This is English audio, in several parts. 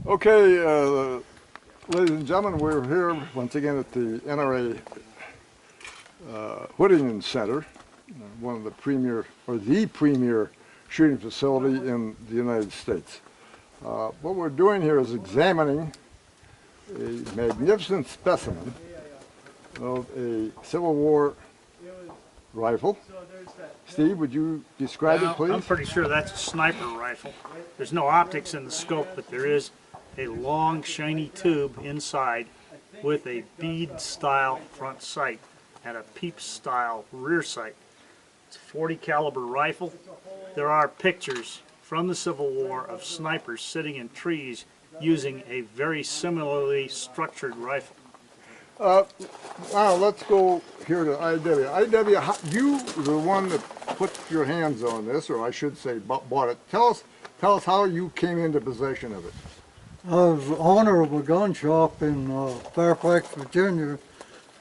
Okay, ladies and gentlemen, we're here once again at the NRA Whittington Center, one of the premier, or the premier shooting facility in the United States. What we're doing here is examining a magnificent specimen of a Civil War rifle. Steve, would you describe it, please? I'm pretty sure that's a sniper rifle. There's no optics in the scope, but there is a long, shiny tube inside with a bead-style front sight and a peep-style rear sight. It's a 40 caliber rifle. There are pictures from the Civil War of snipers sitting in trees using a very similarly structured rifle. Now let's go here to IW. IW, you were the one that put your hands on this, or I should say bought it. Tell us how you came into possession of it. I was the owner of a gun shop in Fairfax, Virginia,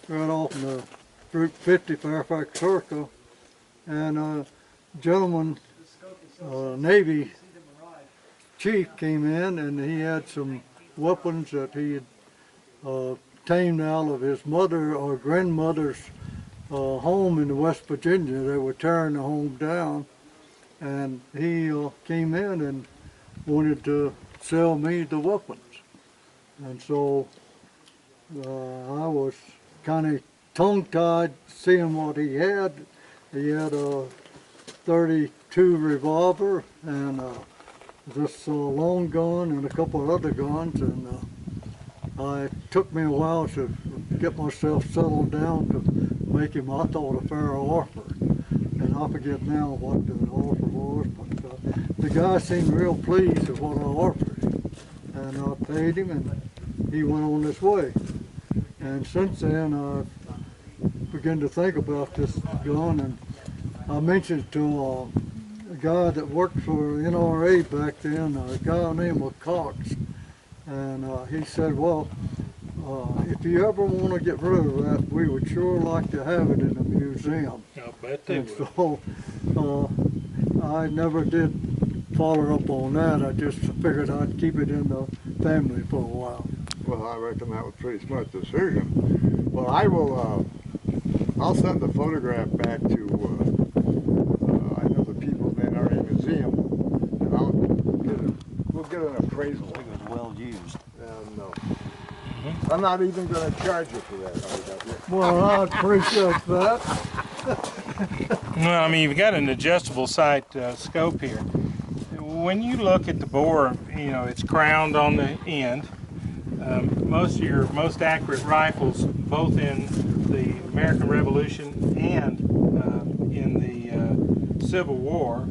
right off in the Route 50 Fairfax Circle, and a gentleman, Navy chief, came in and he had some weapons that he had tamed out of his mother or grandmother's home in West Virginia. They were tearing the home down, and he came in and wanted to sell me the weapons. And so I was kind of tongue-tied seeing what he had. He had a .32 revolver and this long gun and a couple of other guns, and it took me a while to get myself settled down to make him, I thought, a fair offer. And I forget now what the offer was, but the guy seemed real pleased with what I offered him. And I paid him, and he went on his way. And since then, I began to think about this gun, and I mentioned to a guy that worked for NRA back then, a guy named Cox. And he said, well, if you ever want to get rid of that, we would sure like to have it in a museum. I'll bet they would. So I never did follow up on that. I just figured I'd keep it in the family for a while. Well, I reckon that was a pretty smart decision. Well, I'll send the photograph back to, I know the people in the NRA Museum, and we'll get an appraisal. It was well used. And I'm not even going to charge you for that. Well, I appreciate that. Well, I mean, you've got an adjustable sight scope here. When you look at the bore, you know, it's crowned on the end. Most of your most accurate rifles, both in the American Revolution and in the Civil War,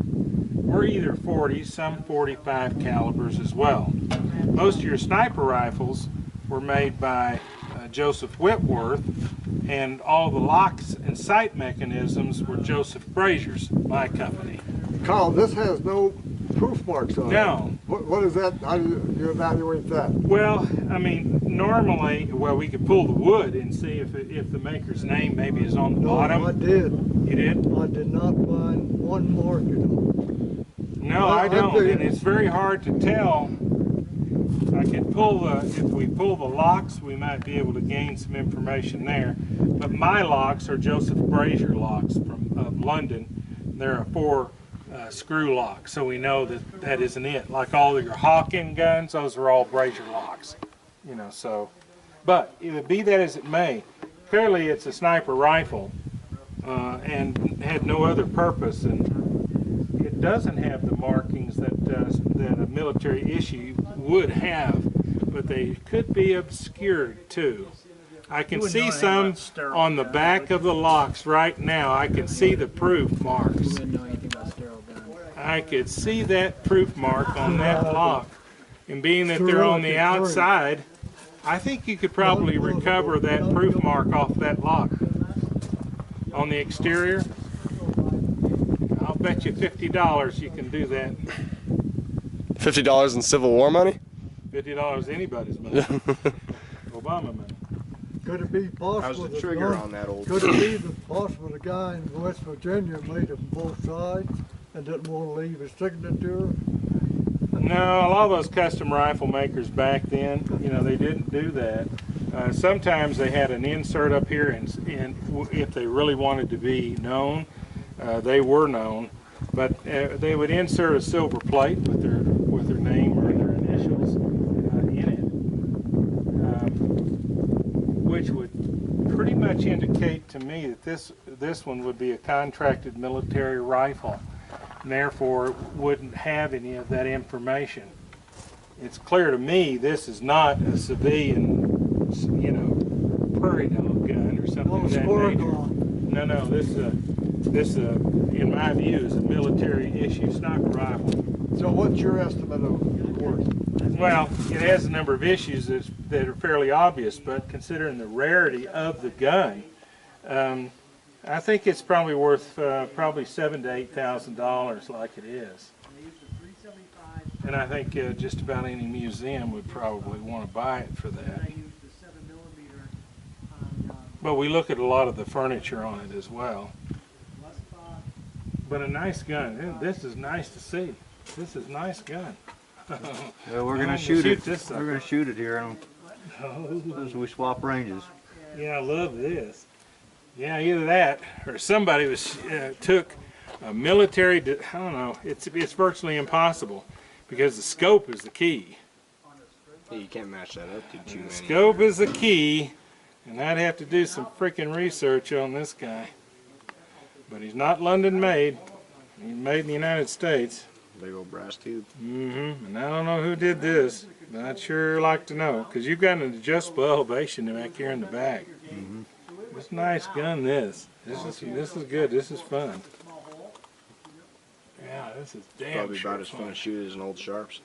were either 40s, some 45 calibers as well. Most of your sniper rifles were made by Joseph Whitworth, and all the locks and sight mechanisms were Joseph Brazier's, my company. Carl, this has no proof marks on it. No. What is that? How do you evaluate that? Well, I mean, normally, well, we could pull the wood and see if the maker's name maybe is on the bottom. No, I did. You did? I did not find one mark in them. No, I don't, and it's very hard to tell. I could pull if we pull the locks, we might be able to gain some information there. But my locks are Joseph Brazier locks of London. They're a 4 screw lock, so we know that that isn't it. Like all of your Hawken guns, those are all Brazier locks. You know, so. But be that as it may, clearly it's a sniper rifle and had no other purpose, and it doesn't have the markings that a military issue would have, but they could be obscured too. I can see some on the back of the locks right now. I can see the proof marks. I could see that proof mark on that lock, and being that they're on the outside, I think you could probably recover that proof mark off that lock. On the exterior, I'll bet you $50 you can do that. $50 in Civil War money? $50 anybody's money. Obama money. Could it be possible? How's the trigger on that old? Could it be possible the guy in West Virginia made it both sides and didn't want to leave his signature? No, a lot of those custom rifle makers back then, you know, they didn't do that. Sometimes they had an insert up here, and if they really wanted to be known, they were known. But they would insert a silver plate with their name or their initials in it, which would pretty much indicate to me that this one would be a contracted military rifle, and therefore wouldn't have any of that information. It's clear to me this is not a civilian, you know, prairie dog gun or something No of that square nature. gun. No, this in my view, is a military issue sniper rifle. So what's your estimate of worth? Well, it has a number of issues that are fairly obvious, but considering the rarity of the gun, I think it's probably worth probably $7,000 to $8,000 like it is. And I think just about any museum would probably want to buy it for that. But we look at a lot of the furniture on it as well. But a nice gun. This is nice to see. This is a nice gun. Well, we're I'm gonna shoot it. this We're gonna shoot it here as we swap ranges. Yeah, I love this. Yeah, either that or somebody took a military. I don't know. It's virtually impossible because the scope is the key. Yeah, you can't match that up to too many. Scope is the key, and I'd have to do some freaking research on this guy. But he's not London made. He's made in the United States. Big old brass tube. And I don't know who did this, but I'd sure like to know, because you've got an adjustable elevation back here in the back. It's a nice gun, this. This is good. This is fun. Yeah, this is damn Probably sure about as fun fun. to shoot as an old Sharps.